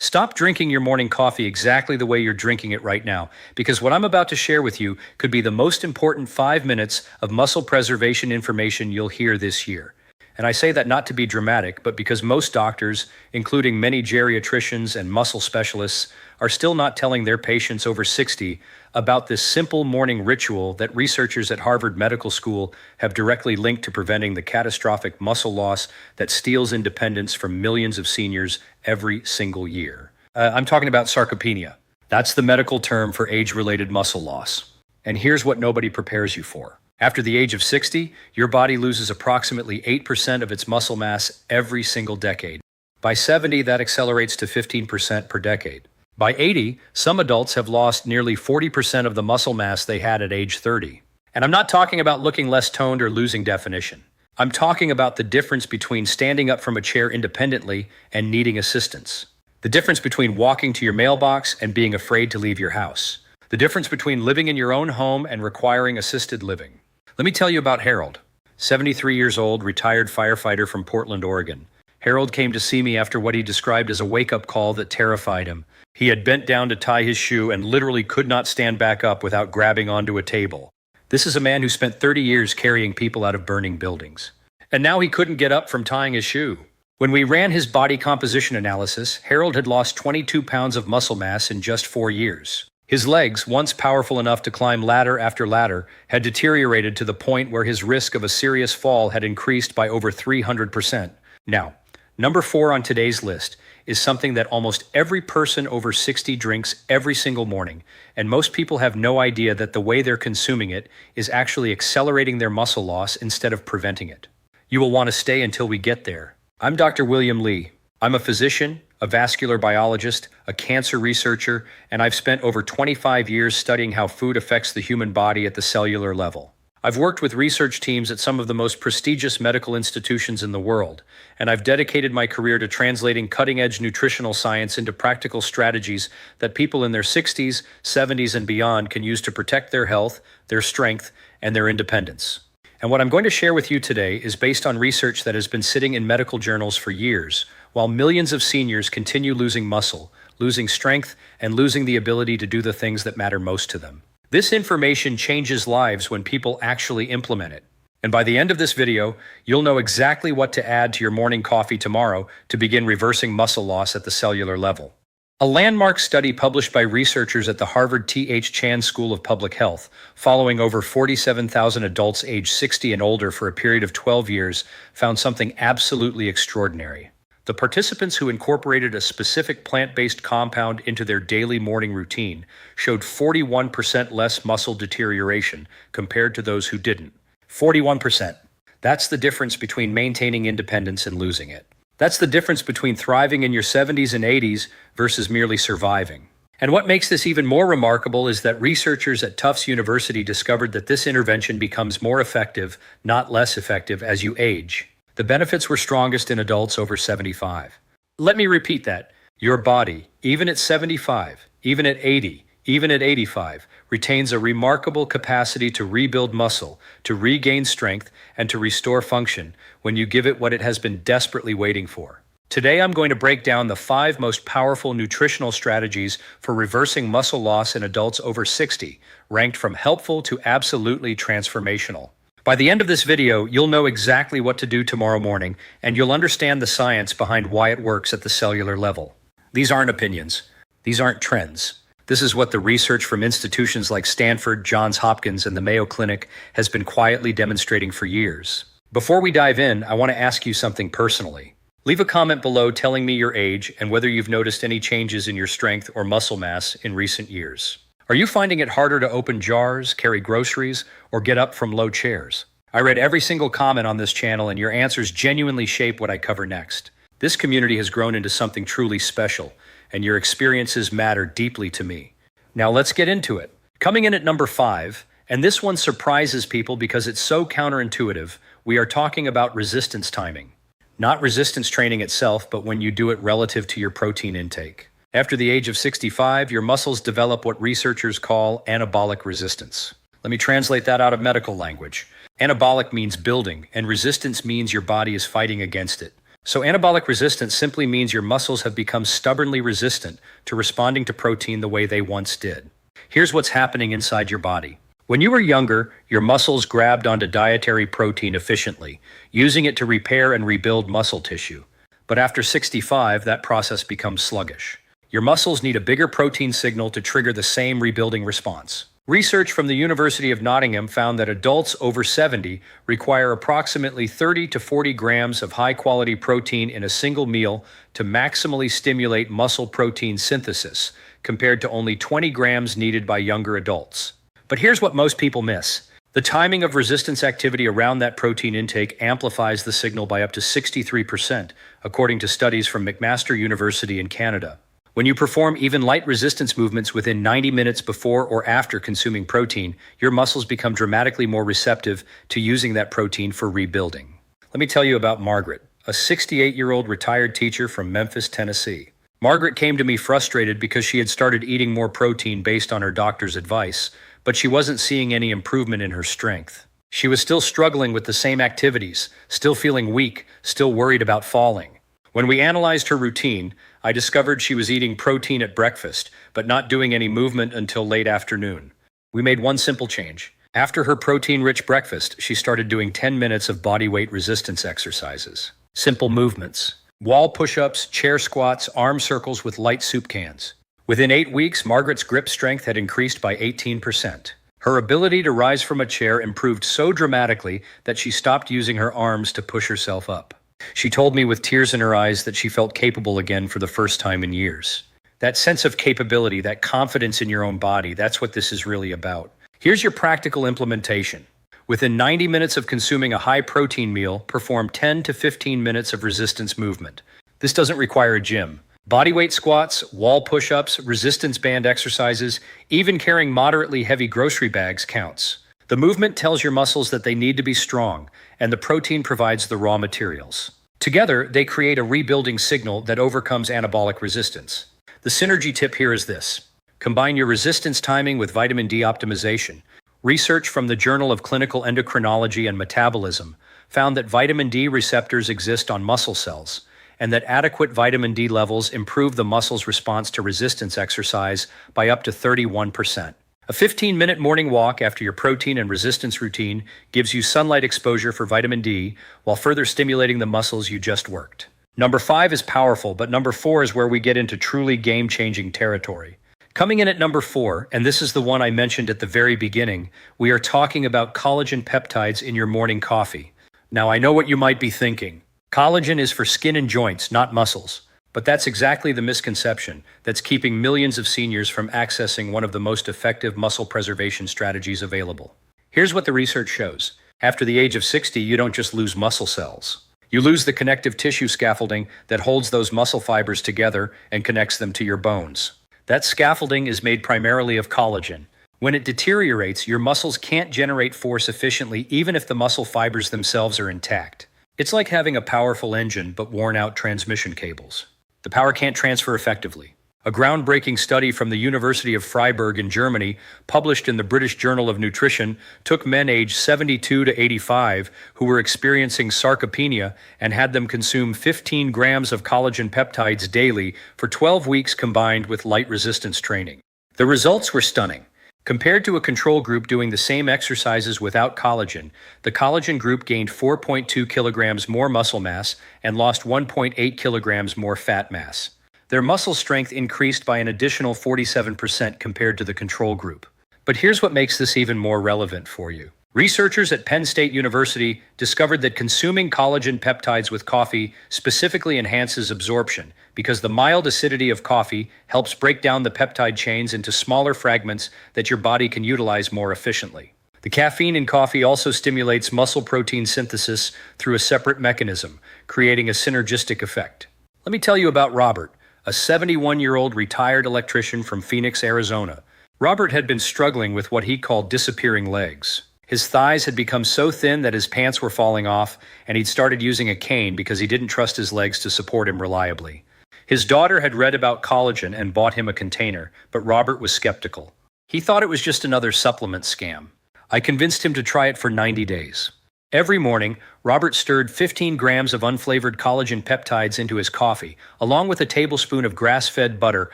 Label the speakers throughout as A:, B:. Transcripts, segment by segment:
A: Stop drinking your morning coffee exactly the way you're drinking it right now, because what I'm about to share with you could be the most important 5 minutes of muscle preservation information you'll hear this year. And I say that not to be dramatic, but because most doctors, including many geriatricians and muscle specialists, are still not telling their patients over 60 about this simple morning ritual that researchers at Harvard Medical School have directly linked to preventing the catastrophic muscle loss that steals independence from millions of seniors every single year. I'm talking about sarcopenia. That's the medical term for age-related muscle loss. And here's what nobody prepares you for. After the age of 60, your body loses approximately 8% of its muscle mass every single decade. By 70, that accelerates to 15% per decade. By 80, some adults have lost nearly 40% of the muscle mass they had at age 30. And I'm not talking about looking less toned or losing definition. I'm talking about the difference between standing up from a chair independently and needing assistance. The difference between walking to your mailbox and being afraid to leave your house. The difference between living in your own home and requiring assisted living. Let me tell you about Harold, 73 years old, retired firefighter from Portland, Oregon. Harold came to see me after what he described as a wake-up call that terrified him. He had bent down to tie his shoe and literally could not stand back up without grabbing onto a table. This is a man who spent 30 years carrying people out of burning buildings. And now he couldn't get up from tying his shoe. When we ran his body composition analysis, Harold had lost 22 pounds of muscle mass in just 4 years. His legs, once powerful enough to climb ladder after ladder, had deteriorated to the point where his risk of a serious fall had increased by over 300%. Now, number 4 on today's list is something that almost every person over 60 drinks every single morning, and most people have no idea that the way they're consuming it is actually accelerating their muscle loss instead of preventing it. You will want to stay until we get there. I'm Dr. William Li. I'm a physician, a vascular biologist, a cancer researcher, and I've spent over 25 years studying how food affects the human body at the cellular level. I've worked with research teams at some of the most prestigious medical institutions in the world, and I've dedicated my career to translating cutting-edge nutritional science into practical strategies that people in their 60s, 70s, and beyond can use to protect their health, their strength, and their independence. And what I'm going to share with you today is based on research that has been sitting in medical journals for years, while millions of seniors continue losing muscle, losing strength, and losing the ability to do the things that matter most to them. This information changes lives when people actually implement it. And by the end of this video, you'll know exactly what to add to your morning coffee tomorrow to begin reversing muscle loss at the cellular level. A landmark study published by researchers at the Harvard T.H. Chan School of Public Health, following over 47,000 adults aged 60 and older for a period of 12 years, found something absolutely extraordinary. The participants who incorporated a specific plant-based compound into their daily morning routine showed 41% less muscle deterioration compared to those who didn't. 41%. That's the difference between maintaining independence and losing it. That's the difference between thriving in your 70s and 80s versus merely surviving. And what makes this even more remarkable is that researchers at Tufts University discovered that this intervention becomes more effective, not less effective, as you age. The benefits were strongest in adults over 75. Let me repeat that. Your body, even at 75, even at 80, even at 85, retains a remarkable capacity to rebuild muscle, to regain strength, and to restore function when you give it what it has been desperately waiting for. Today, I'm going to break down the 5 most powerful nutritional strategies for reversing muscle loss in adults over 60, ranked from helpful to absolutely transformational. By the end of this video, you'll know exactly what to do tomorrow morning, and you'll understand the science behind why it works at the cellular level. These aren't opinions. These aren't trends. This is what the research from institutions like Stanford, Johns Hopkins, and the Mayo Clinic has been quietly demonstrating for years. Before we dive in, I want to ask you something personally. Leave a comment below telling me your age and whether you've noticed any changes in your strength or muscle mass in recent years. Are you finding it harder to open jars, carry groceries, or get up from low chairs? I read every single comment on this channel, and your answers genuinely shape what I cover next. This community has grown into something truly special, and your experiences matter deeply to me. Now let's get into it. Coming in at number 5, and this one surprises people because it's so counterintuitive, we are talking about resistance timing. Not resistance training itself, but when you do it relative to your protein intake. After the age of 65, your muscles develop what researchers call anabolic resistance. Let me translate that out of medical language. Anabolic means building, and resistance means your body is fighting against it. So anabolic resistance simply means your muscles have become stubbornly resistant to responding to protein the way they once did. Here's what's happening inside your body. When you were younger, your muscles grabbed onto dietary protein efficiently, using it to repair and rebuild muscle tissue. But after 65, that process becomes sluggish. Your muscles need a bigger protein signal to trigger the same rebuilding response. Research from the University of Nottingham found that adults over 70 require approximately 30 to 40 grams of high-quality protein in a single meal to maximally stimulate muscle protein synthesis, compared to only 20 grams needed by younger adults. But here's what most people miss. The timing of resistance activity around that protein intake amplifies the signal by up to 63%, according to studies from McMaster University in Canada. When you perform even light resistance movements within 90 minutes before or after consuming protein, your muscles become dramatically more receptive to using that protein for rebuilding. Let me tell you about Margaret, a 68-year-old retired teacher from Memphis, Tennessee. Margaret came to me frustrated because she had started eating more protein based on her doctor's advice, but she wasn't seeing any improvement in her strength. She was still struggling with the same activities, still feeling weak, still worried about falling. When we analyzed her routine, I discovered she was eating protein at breakfast, but not doing any movement until late afternoon. We made one simple change. After her protein-rich breakfast, she started doing 10 minutes of body weight resistance exercises. Simple movements. Wall push-ups, chair squats, arm circles with light soup cans. Within 8 weeks, Margaret's grip strength had increased by 18%. Her ability to rise from a chair improved so dramatically that she stopped using her arms to push herself up. She told me with tears in her eyes that she felt capable again for the first time in years. That sense of capability, that confidence in your own body, that's what this is really about. Here's your practical implementation. Within 90 minutes of consuming a high-protein meal, perform 10 to 15 minutes of resistance movement. This doesn't require a gym. Bodyweight squats, wall push-ups, resistance band exercises, even carrying moderately heavy grocery bags counts. The movement tells your muscles that they need to be strong, and the protein provides the raw materials. Together, they create a rebuilding signal that overcomes anabolic resistance. The synergy tip here is this. Combine your resistance timing with vitamin D optimization. Research from the Journal of Clinical Endocrinology and Metabolism found that vitamin D receptors exist on muscle cells, and that adequate vitamin D levels improve the muscle's response to resistance exercise by up to 31%. A 15-minute morning walk after your protein and resistance routine gives you sunlight exposure for vitamin D while further stimulating the muscles you just worked. Number 5 is powerful, but number 4 is where we get into truly game-changing territory. Coming in at number 4, and this is the one I mentioned at the very beginning, we are talking about collagen peptides in your morning coffee. Now, I know what you might be thinking. Collagen is for skin and joints, not muscles. But that's exactly the misconception that's keeping millions of seniors from accessing one of the most effective muscle preservation strategies available. Here's what the research shows. After the age of 60, you don't just lose muscle cells. You lose the connective tissue scaffolding that holds those muscle fibers together and connects them to your bones. That scaffolding is made primarily of collagen. When it deteriorates, your muscles can't generate force efficiently even if the muscle fibers themselves are intact. It's like having a powerful engine but worn-out transmission cables. The power can't transfer effectively. A groundbreaking study from the University of Freiburg in Germany, published in the British Journal of Nutrition, took men aged 72 to 85 who were experiencing sarcopenia and had them consume 15 grams of collagen peptides daily for 12 weeks combined with light resistance training. The results were stunning. Compared to a control group doing the same exercises without collagen, the collagen group gained 4.2 kilograms more muscle mass and lost 1.8 kilograms more fat mass. Their muscle strength increased by an additional 47% compared to the control group. But here's what makes this even more relevant for you. Researchers at Penn State University discovered that consuming collagen peptides with coffee specifically enhances absorption because the mild acidity of coffee helps break down the peptide chains into smaller fragments that your body can utilize more efficiently. The caffeine in coffee also stimulates muscle protein synthesis through a separate mechanism, creating a synergistic effect. Let me tell you about Robert, a 71-year-old retired electrician from Phoenix, Arizona. Robert had been struggling with what he called disappearing legs. His thighs had become so thin that his pants were falling off, and he'd started using a cane because he didn't trust his legs to support him reliably. His daughter had read about collagen and bought him a container, but Robert was skeptical. He thought it was just another supplement scam. I convinced him to try it for 90 days. Every morning, Robert stirred 15 grams of unflavored collagen peptides into his coffee, along with a tablespoon of grass-fed butter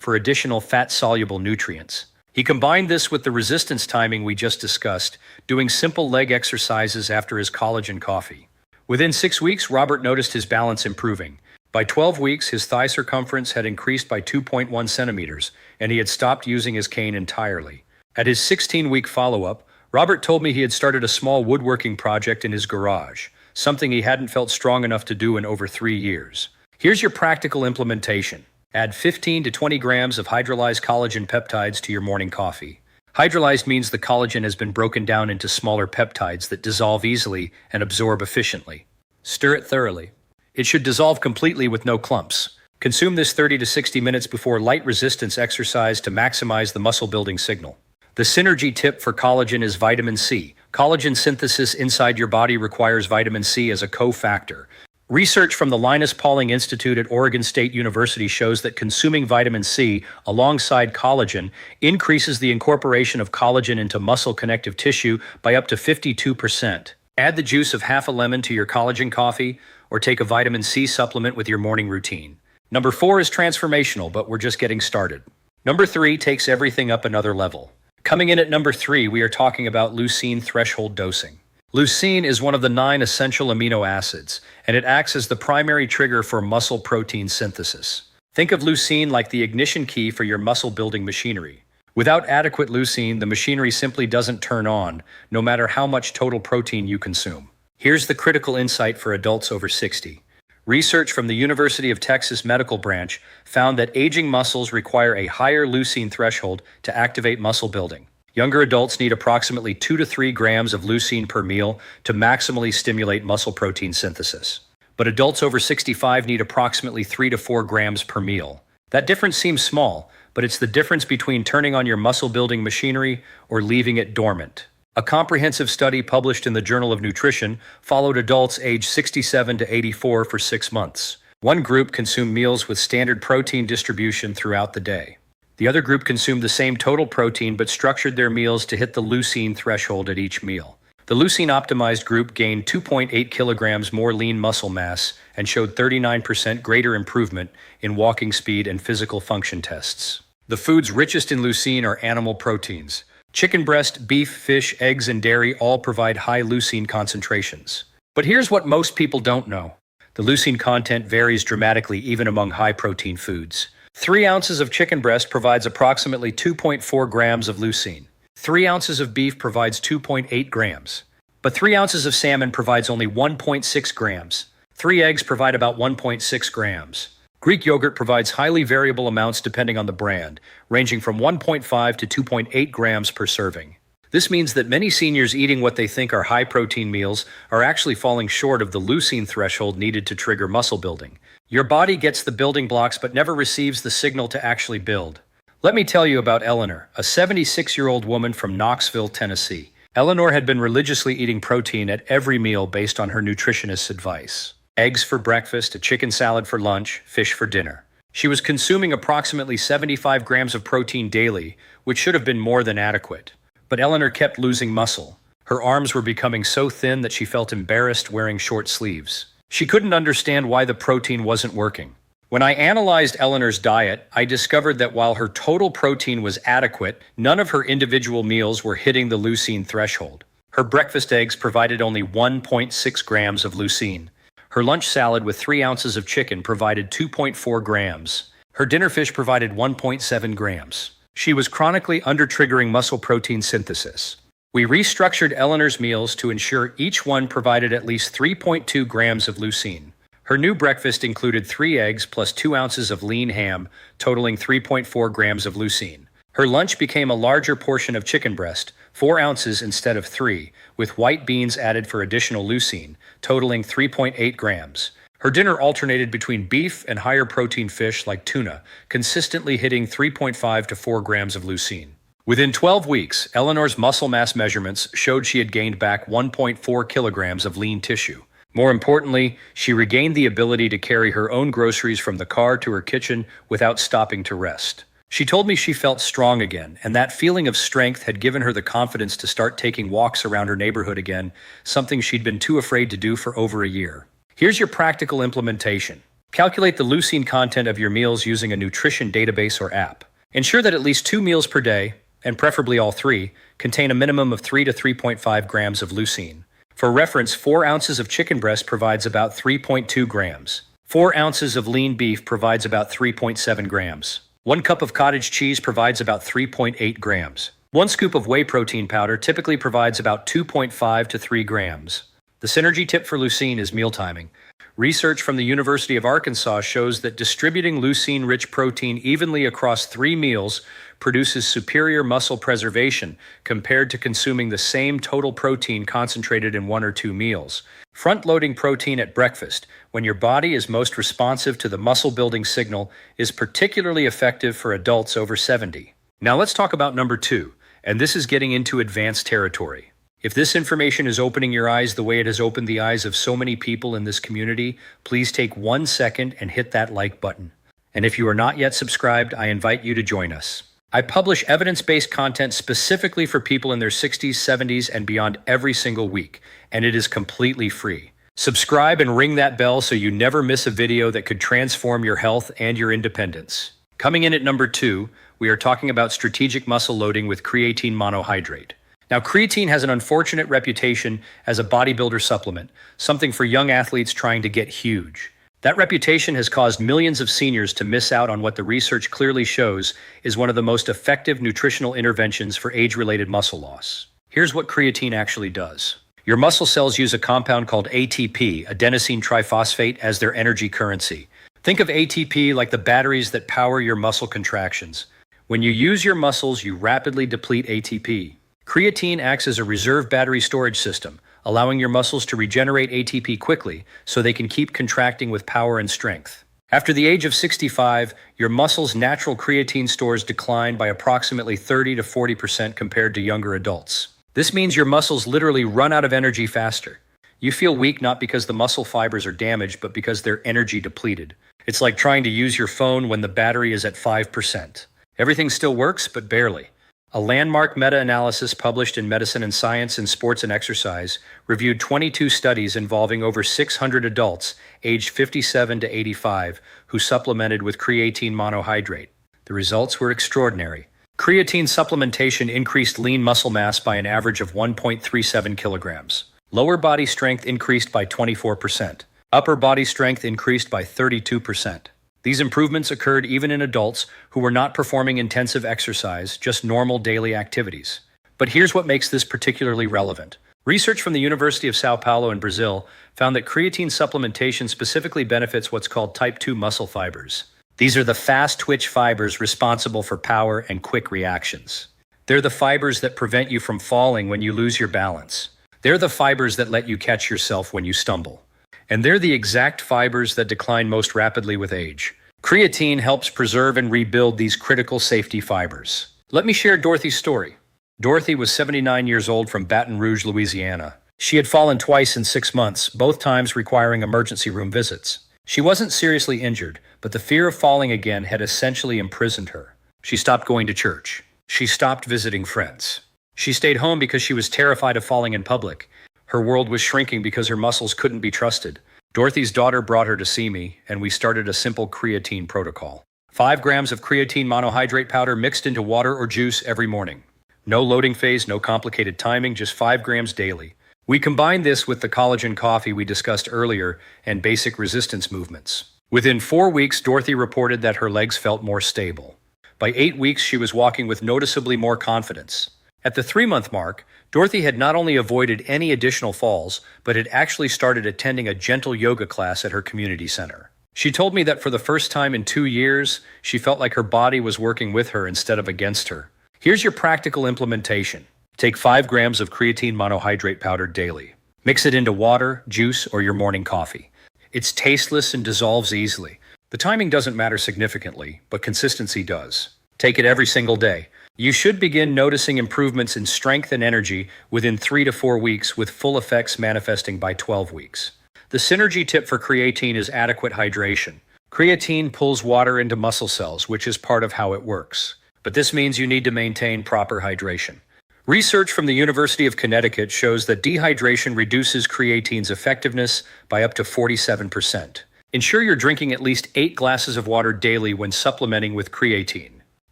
A: for additional fat-soluble nutrients. He combined this with the resistance timing we just discussed, doing simple leg exercises after his collagen coffee. Within 6 weeks, Robert noticed his balance improving. By 12 weeks, his thigh circumference had increased by 2.1 centimeters, and he had stopped using his cane entirely. At his 16-week follow-up, Robert told me he had started a small woodworking project in his garage, something he hadn't felt strong enough to do in over 3 years. Here's your practical implementation. Add 15 to 20 grams of hydrolyzed collagen peptides to your morning coffee. Hydrolyzed means the collagen has been broken down into smaller peptides that dissolve easily and absorb efficiently. Stir it thoroughly. It should dissolve completely with no clumps. Consume this 30 to 60 minutes before light resistance exercise to maximize the muscle building signal. The synergy tip for collagen is vitamin C. Collagen synthesis inside your body requires vitamin C as a cofactor. Research from the Linus Pauling Institute at Oregon State University shows that consuming vitamin C alongside collagen increases the incorporation of collagen into muscle connective tissue by up to 52%. Add the juice of half a lemon to your collagen coffee, or take a vitamin C supplement with your morning routine. Number 4 is transformational, but we're just getting started. Number 3 takes everything up another level. Coming in at number 3, we are talking about leucine threshold dosing. Leucine is one of the 9 essential amino acids, and it acts as the primary trigger for muscle protein synthesis. Think of leucine like the ignition key for your muscle-building machinery. Without adequate leucine, the machinery simply doesn't turn on, no matter how much total protein you consume. Here's the critical insight for adults over 60. Research from the University of Texas Medical Branch found that aging muscles require a higher leucine threshold to activate muscle building. Younger adults need approximately 2 to 3 grams of leucine per meal to maximally stimulate muscle protein synthesis. But adults over 65 need approximately 3 to 4 grams per meal. That difference seems small, but it's the difference between turning on your muscle-building machinery or leaving it dormant. A comprehensive study published in the Journal of Nutrition followed adults aged 67 to 84 for 6 months. One group consumed meals with standard protein distribution throughout the day. The other group consumed the same total protein but structured their meals to hit the leucine threshold at each meal. The leucine-optimized group gained 2.8 kilograms more lean muscle mass and showed 39% greater improvement in walking speed and physical function tests. The foods richest in leucine are animal proteins. Chicken breast, beef, fish, eggs, and dairy all provide high leucine concentrations. But here's what most people don't know. The leucine content varies dramatically even among high-protein foods. 3 ounces of chicken breast provides approximately 2.4 grams of leucine. 3 ounces of beef provides 2.8 grams. But 3 ounces of salmon provides only 1.6 grams. 3 eggs provide about 1.6 grams. Greek yogurt provides highly variable amounts depending on the brand, ranging from 1.5 to 2.8 grams per serving. This means that many seniors eating what they think are high-protein meals are actually falling short of the leucine threshold needed to trigger muscle building. Your body gets the building blocks but never receives the signal to actually build. Let me tell you about Eleanor, a 76-year-old woman from Knoxville, Tennessee. Eleanor had been religiously eating protein at every meal based on her nutritionist's advice. Eggs for breakfast, a chicken salad for lunch, fish for dinner. She was consuming approximately 75 grams of protein daily, which should have been more than adequate. But Eleanor kept losing muscle. Her arms were becoming so thin that she felt embarrassed wearing short sleeves. She couldn't understand why the protein wasn't working. When I analyzed Eleanor's diet, I discovered that while her total protein was adequate, none of her individual meals were hitting the leucine threshold. Her breakfast eggs provided only 1.6 grams of leucine. Her lunch salad with 3 ounces of chicken provided 2.4 grams. Her dinner fish provided 1.7 grams. She was chronically under-triggering muscle protein synthesis. We restructured Eleanor's meals to ensure each one provided at least 3.2 grams of leucine. Her new breakfast included 3 eggs plus 2 ounces of lean ham, totaling 3.4 grams of leucine. Her lunch became a larger portion of chicken breast, 4 ounces instead of 3, with white beans added for additional leucine, totaling 3.8 grams. Her dinner alternated between beef and higher protein fish like tuna, consistently hitting 3.5 to 4 grams of leucine. Within 12 weeks, Eleanor's muscle mass measurements showed she had gained back 1.4 kilograms of lean tissue. More importantly, she regained the ability to carry her own groceries from the car to her kitchen without stopping to rest. She told me she felt strong again, and that feeling of strength had given her the confidence to start taking walks around her neighborhood again, something she'd been too afraid to do for over a year. Here's your practical implementation. Calculate the leucine content of your meals using a nutrition database or app. Ensure that at least 2 meals per day, and preferably all 3, contain a minimum of 3 to 3.5 grams of leucine. For reference, 4 ounces of chicken breast provides about 3.2 grams. 4 ounces of lean beef provides about 3.7 grams. 1 cup of cottage cheese provides about 3.8 grams. 1 scoop of whey protein powder typically provides about 2.5 to 3 grams. The synergy tip for leucine is meal timing. Research from the University of Arkansas shows that distributing leucine-rich protein evenly across 3 meals produces superior muscle preservation compared to consuming the same total protein concentrated in 1 or 2 meals. Front-loading protein at breakfast, when your body is most responsive to the muscle-building signal, is particularly effective for adults over 70. Now let's talk about number 2, and this is getting into advanced territory. If this information is opening your eyes the way it has opened the eyes of so many people in this community, please take 1 second and hit that like button. And if you are not yet subscribed, I invite you to join us. I publish evidence-based content specifically for people in their 60s, 70s, and beyond every single week, and it is completely free. Subscribe and ring that bell so you never miss a video that could transform your health and your independence. Coming in at number 2, we are talking about strategic muscle loading with creatine monohydrate. Now, creatine has an unfortunate reputation as a bodybuilder supplement, something for young athletes trying to get huge. That reputation has caused millions of seniors to miss out on what the research clearly shows is one of the most effective nutritional interventions for age-related muscle loss. Here's what creatine actually does. Your muscle cells use a compound called ATP, adenosine triphosphate, as their energy currency. Think of ATP like the batteries that power your muscle contractions. When you use your muscles, you rapidly deplete ATP. Creatine acts as a reserve battery storage system, allowing your muscles to regenerate ATP quickly so they can keep contracting with power and strength. After the age of 65, your muscles' natural creatine stores decline by approximately 30 to 40% compared to younger adults. This means your muscles literally run out of energy faster. You feel weak not because the muscle fibers are damaged, but because they're energy depleted. It's like trying to use your phone when the battery is at 5%. Everything still works, but barely. A landmark meta-analysis published in Medicine and Science in Sports and Exercise reviewed 22 studies involving over 600 adults aged 57 to 85 who supplemented with creatine monohydrate. The results were extraordinary. Creatine supplementation increased lean muscle mass by an average of 1.37 kilograms. Lower body strength increased by 24%. Upper body strength increased by 32%. These improvements occurred even in adults who were not performing intensive exercise, just normal daily activities. But here's what makes this particularly relevant. Research from the University of Sao Paulo in Brazil found that creatine supplementation specifically benefits what's called type 2 muscle fibers. These are the fast-twitch fibers responsible for power and quick reactions. They're the fibers that prevent you from falling when you lose your balance. They're the fibers that let you catch yourself when you stumble. And they're the exact fibers that decline most rapidly with age. Creatine helps preserve and rebuild these critical safety fibers. Let me share Dorothy's story. Dorothy was 79 years old from Baton Rouge, Louisiana. She had fallen twice in 6 months, both times requiring emergency room visits. She wasn't seriously injured, but the fear of falling again had essentially imprisoned her. She stopped going to church. She stopped visiting friends. She stayed home because she was terrified of falling in public. Her world was shrinking because her muscles couldn't be trusted. Dorothy's daughter brought her to see me, and we started a simple creatine protocol. 5 grams of creatine monohydrate powder mixed into water or juice every morning. No loading phase, no complicated timing, just 5 grams daily. We combined this with the collagen coffee we discussed earlier and basic resistance movements. Within 4 weeks, Dorothy reported that her legs felt more stable. By 8 weeks, she was walking with noticeably more confidence. At the 3-month mark, Dorothy had not only avoided any additional falls, but had actually started attending a gentle yoga class at her community center. She told me that for the first time in 2 years, she felt like her body was working with her instead of against her. Here's your practical implementation. Take 5 grams of creatine monohydrate powder daily. Mix it into water, juice, or your morning coffee. It's tasteless and dissolves easily. The timing doesn't matter significantly, but consistency does. Take it every single day. You should begin noticing improvements in strength and energy within 3 to 4 weeks, with full effects manifesting by 12 weeks. The synergy tip for creatine is adequate hydration. Creatine pulls water into muscle cells, which is part of how it works. But this means you need to maintain proper hydration. Research from the University of Connecticut shows that dehydration reduces creatine's effectiveness by up to 47%. Ensure you're drinking at least 8 glasses of water daily when supplementing with creatine.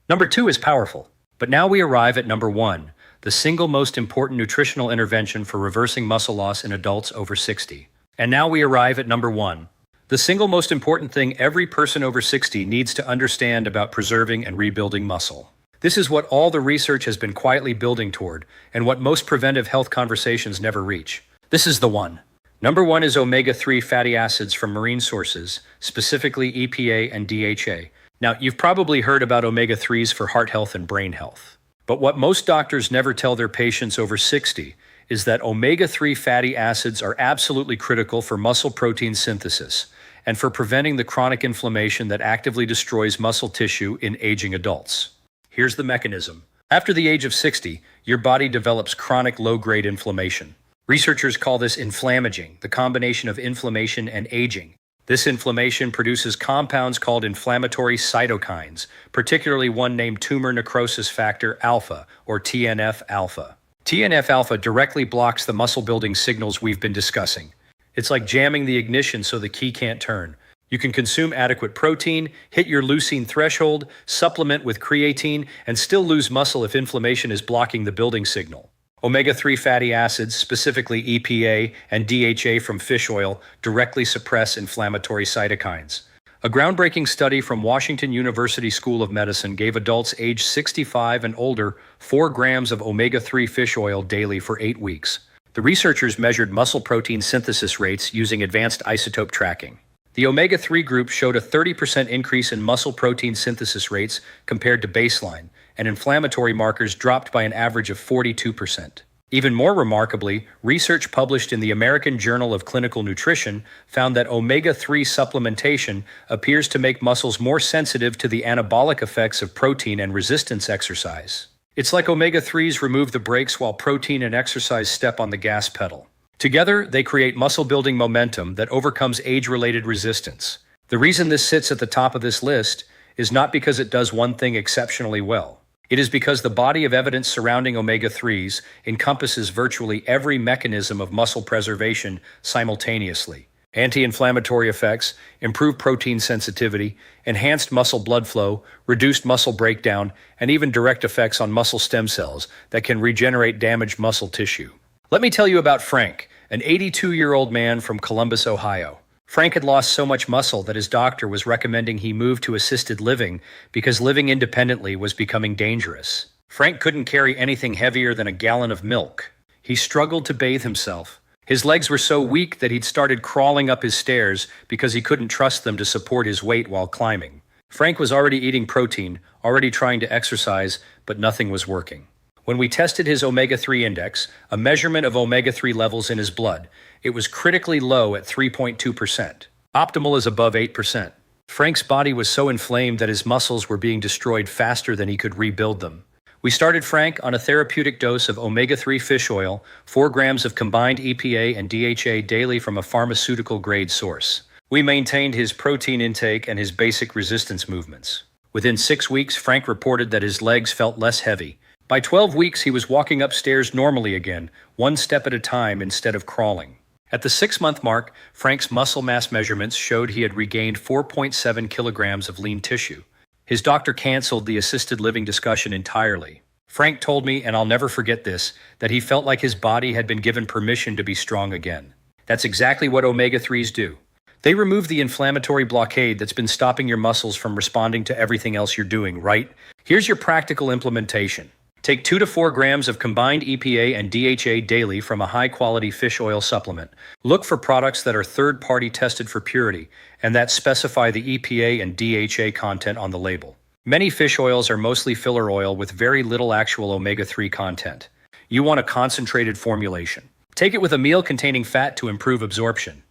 A: Number 2 is powerful. But now we arrive at number 1, the single most important nutritional intervention for reversing muscle loss in adults over 60. And now we arrive at number 1, the single most important thing every person over 60 needs to understand about preserving and rebuilding muscle. This is what all the research has been quietly building toward, and what most preventive health conversations never reach. This is the one. Number 1 is omega-3 fatty acids from marine sources, specifically EPA and DHA. Now, you've probably heard about omega-3s for heart health and brain health. But what most doctors never tell their patients over 60 is that omega-3 fatty acids are absolutely critical for muscle protein synthesis and for preventing the chronic inflammation that actively destroys muscle tissue in aging adults. Here's the mechanism. After the age of 60, your body develops chronic low-grade inflammation. Researchers call this inflammaging, the combination of inflammation and aging. This inflammation produces compounds called inflammatory cytokines, particularly one named tumor necrosis factor alpha, or TNF-alpha. TNF-alpha directly blocks the muscle-building signals we've been discussing. It's like jamming the ignition so the key can't turn. You can consume adequate protein, hit your leucine threshold, supplement with creatine, and still lose muscle if inflammation is blocking the building signal. Omega-3 fatty acids, specifically EPA and DHA from fish oil, directly suppress inflammatory cytokines. A groundbreaking study from Washington University School of Medicine gave adults aged 65 and older 4 grams of omega-3 fish oil daily for 8 weeks. The researchers measured muscle protein synthesis rates using advanced isotope tracking. The omega-3 group showed a 30% increase in muscle protein synthesis rates compared to baseline, and inflammatory markers dropped by an average of 42%. Even more remarkably, research published in the American Journal of Clinical Nutrition found that omega-3 supplementation appears to make muscles more sensitive to the anabolic effects of protein and resistance exercise. It's like omega-3s remove the brakes while protein and exercise step on the gas pedal. Together, they create muscle-building momentum that overcomes age-related resistance. The reason this sits at the top of this list is not because it does one thing exceptionally well. It is because the body of evidence surrounding omega-3s encompasses virtually every mechanism of muscle preservation simultaneously. Anti-inflammatory effects, improved protein sensitivity, enhanced muscle blood flow, reduced muscle breakdown, and even direct effects on muscle stem cells that can regenerate damaged muscle tissue. Let me tell you about Frank, an 82-year-old man from Columbus, Ohio. Frank had lost so much muscle that his doctor was recommending he move to assisted living because living independently was becoming dangerous. Frank couldn't carry anything heavier than a gallon of milk. He struggled to bathe himself. His legs were so weak that he'd started crawling up his stairs because he couldn't trust them to support his weight while climbing. Frank was already eating protein, already trying to exercise, but nothing was working. When we tested his omega-3 index, a measurement of omega-3 levels in his blood, it was critically low at 3.2%. Optimal is above 8%. Frank's body was so inflamed that his muscles were being destroyed faster than he could rebuild them. We started Frank on a therapeutic dose of omega-3 fish oil, 4 grams of combined EPA and DHA daily from a pharmaceutical-grade source. We maintained his protein intake and his basic resistance movements. Within 6 weeks, Frank reported that his legs felt less heavy. By 12 weeks, he was walking upstairs normally again, one step at a time instead of crawling. At the 6-month mark, Frank's muscle mass measurements showed he had regained 4.7 kilograms of lean tissue. His doctor canceled the assisted living discussion entirely. Frank told me, and I'll never forget this, that he felt like his body had been given permission to be strong again. That's exactly what omega-3s do. They remove the inflammatory blockade that's been stopping your muscles from responding to everything else you're doing, right? Here's your practical implementation. Take 2 to 4 grams of combined EPA and DHA daily from a high-quality fish oil supplement. Look for products that are third-party tested for purity and that specify the EPA and DHA content on the label. Many fish oils are mostly filler oil with very little actual omega-3 content. You want a concentrated formulation. Take it with a meal containing fat to improve absorption.